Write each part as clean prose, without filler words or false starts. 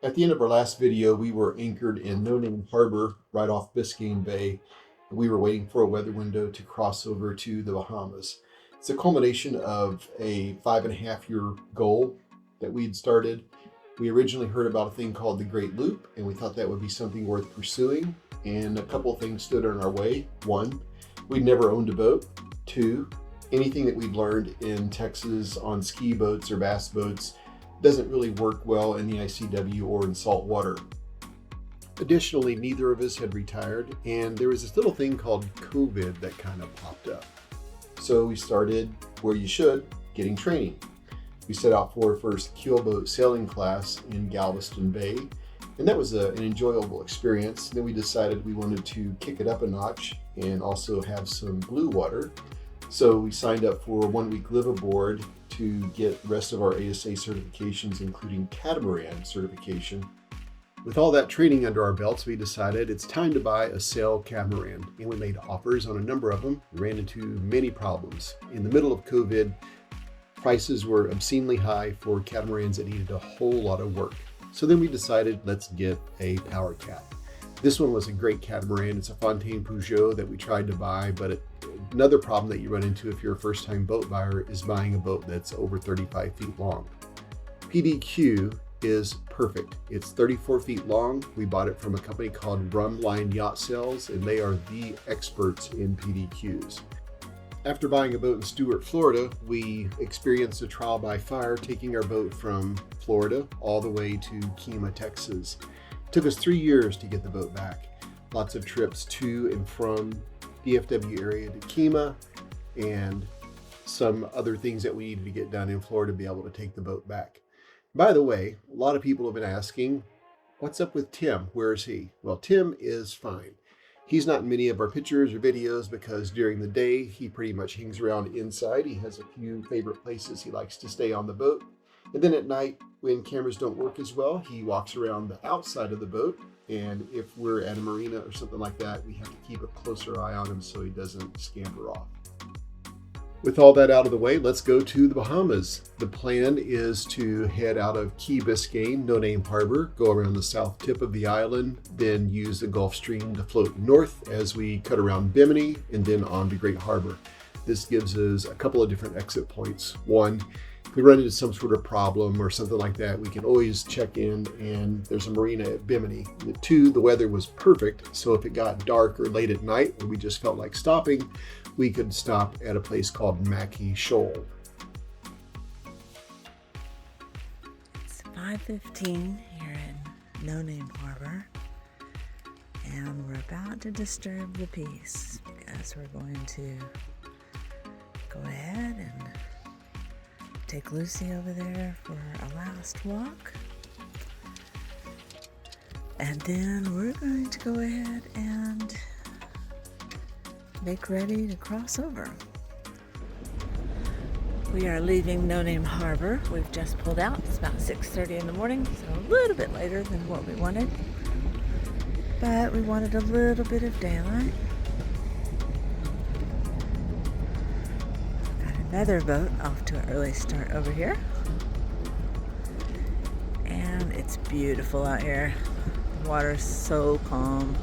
At the end of our last video, we were anchored in No Name Harbor right off Biscayne Bay. We were waiting for a weather window to cross over to the Bahamas. It's a culmination of a 5.5-year goal that we'd started. We originally heard about a thing called the Great Loop, and we thought that would be something worth pursuing. And a couple of things stood in our way. One, we'd never owned a boat. Two, anything that we'd learned in Texas on ski boats or bass boats doesn't really work well in the ICW or in salt water. Additionally, neither of us had retired, and there was this little thing called COVID that kind of popped up. So we started where you should, getting training. We set out for our first keelboat sailing class in Galveston Bay, and that was an enjoyable experience. Then we decided we wanted to kick it up a notch and also have some blue water. So we signed up for a 1-week live aboard to get the rest of our ASA certifications, including catamaran certification. With all that training under our belts, we decided it's time to buy a sail catamaran, and we made offers on a number of them. We ran into many problems. In the middle of COVID, prices were obscenely high for catamarans that needed a whole lot of work. So then we decided, let's get a power cat. This one was a great catamaran. It's a Fontaine Peugeot that we tried to buy, but another problem that you run into if you're a first-time boat buyer is buying a boat that's over 35 feet long. PDQ is perfect. It's 34 feet long. We bought it from a company called Rumline Yacht Sales, and they are the experts in PDQs. After buying a boat in Stuart, Florida, we experienced a trial by fire, taking our boat from Florida all the way to Kemah, Texas. It took us 3 years to get the boat back. Lots of trips to and from DFW area to Kemah, and some other things that we needed to get done in Florida to be able to take the boat back. By the way, a lot of people have been asking, what's up with Tim? Where is he? Well, Tim is fine. He's not in many of our pictures or videos because during the day, he pretty much hangs around inside. He has a few favorite places he likes to stay on the boat. And then at night, when cameras don't work as well, he walks around the outside of the boat. And if we're at a marina or something like that, we have to keep a closer eye on him so he doesn't scamper off. With all that out of the way, let's go to the Bahamas. The plan is to head out of Key Biscayne, No Name Harbor, go around the south tip of the island, then use the Gulf Stream to float north as we cut around Bimini and then on to Great Harbor. This gives us a couple of different exit points. One, if we run into some sort of problem or something like that, we can always check in, and there's a marina at Bimini. Two, the weather was perfect, so if it got dark or late at night and we just felt like stopping, we could stop at a place called Mackie Shoal. It's 5:15 here in No Name Harbor, and we're about to disturb the peace because we're going to go ahead and take Lucy over there for a last walk. And then we're going to go ahead and make ready to cross over. We are leaving No Name Harbor. We've just pulled out. It's about 6:30 in the morning, so a little bit later than what we wanted. But we wanted a little bit of daylight. Got another boat off to an early start over here. And it's beautiful out here. The water's so calm.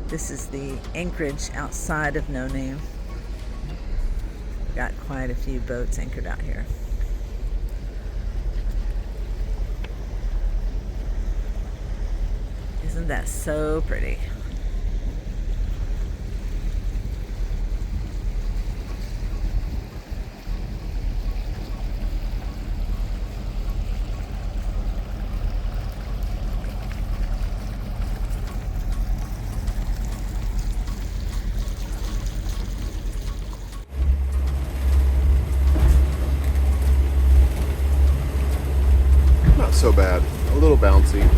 This is the anchorage outside of No Name. Got quite a few boats anchored out here. Isn't that so pretty? So bad, a little bouncy.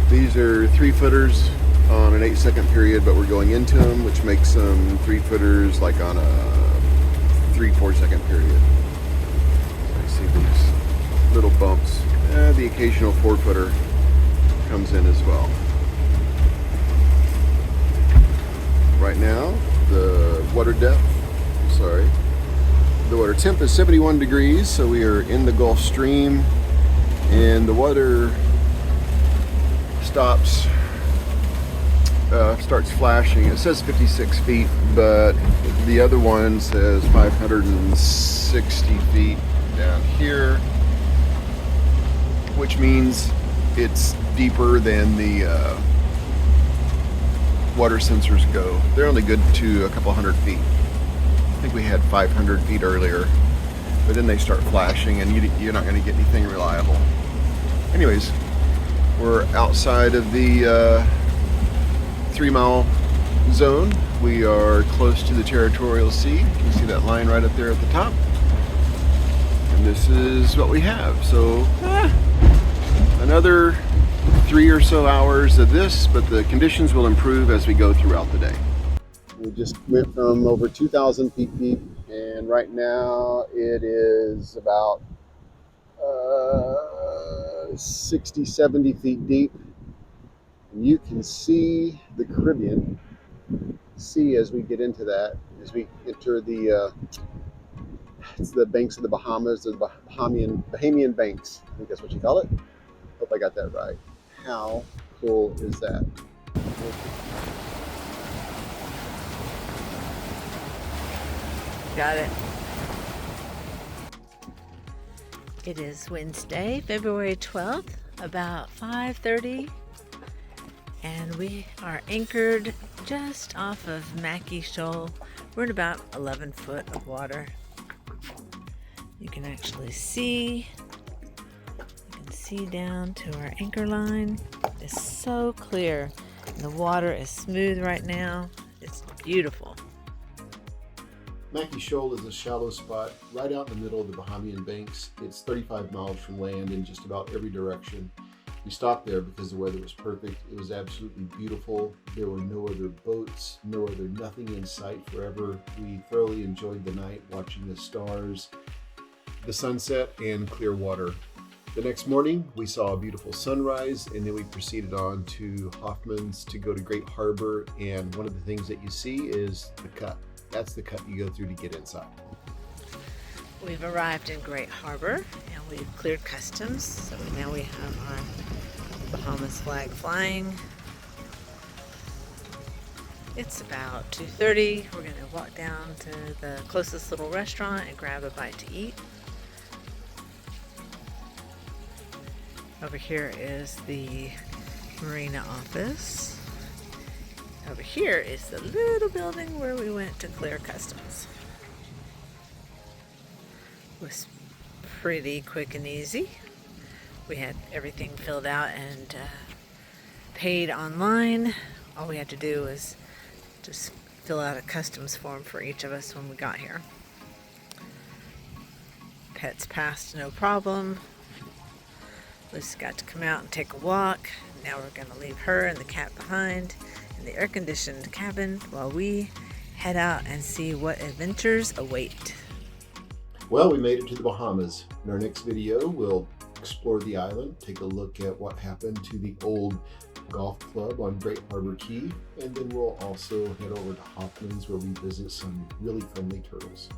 These are 3-footers on an 8-second period, but we're going into them, which makes them 3-footers like on a 3-4 second period. I see these little bumps. The occasional 4-footer comes in as well. Right now, the water temp is 71 degrees, so we are in the Gulf Stream. and the water starts flashing. It says 56 feet, but the other one says 560 feet down here, which means it's deeper than the water sensors go. They're only good to a couple hundred feet. I think we had 500 feet earlier, but then they start flashing and you're not going to get anything reliable. Anyways, we're outside of the 3-mile zone. We are close to the territorial sea. You can see that line right up there at the top. And this is what we have. So another 3 or so hours of this, but the conditions will improve as we go throughout the day. We just went from over 2,000 feet deep, and right now it is about 60, 70 feet deep. You can see the Caribbean Sea as we get into that, as we enter the it's the banks of the Bahamas, or the Bahamian banks. I think that's what you call it. Hope I got that right. How cool is that? Got it. It is Wednesday, February 12th, about 5:30. And we are anchored just off of Mackie Shoal. We're in about 11 foot of water. You can actually see, down to our anchor line. It's so clear. And the water is smooth right now. It's beautiful. Mackie Shoal is a shallow spot right out in the middle of the Bahamian banks. It's 35 miles from land in just about every direction. We stopped there because the weather was perfect. It was absolutely beautiful. There were no other boats, nothing in sight forever. We thoroughly enjoyed the night watching the stars, the sunset, and clear water. The next morning, we saw a beautiful sunrise, and then we proceeded on to Hoffman's to go to Great Harbor. And one of the things that you see is the cut. That's the cut you go through to get inside. We've arrived in Great Harbor and we've cleared customs, so now we have our Bahamas flag flying. It's about 2:30. We're going to walk down to the closest little restaurant and grab a bite to eat. Over here is the marina office. Over here is the little building where we went to clear customs. It was pretty quick and easy. We had everything filled out and paid online. All we had to do was just fill out a customs form for each of us when we got here. Pets passed no problem. Lucy got to come out and take a walk. Now we're going to leave her and the cat behind in the air-conditioned cabin while we head out and see what adventures await. Well, we made it to the Bahamas. In our next video, we'll explore the island, take a look at what happened to the old golf club on Great Harbor Key, and then we'll also head over to Hoffman's where we visit some really friendly turtles.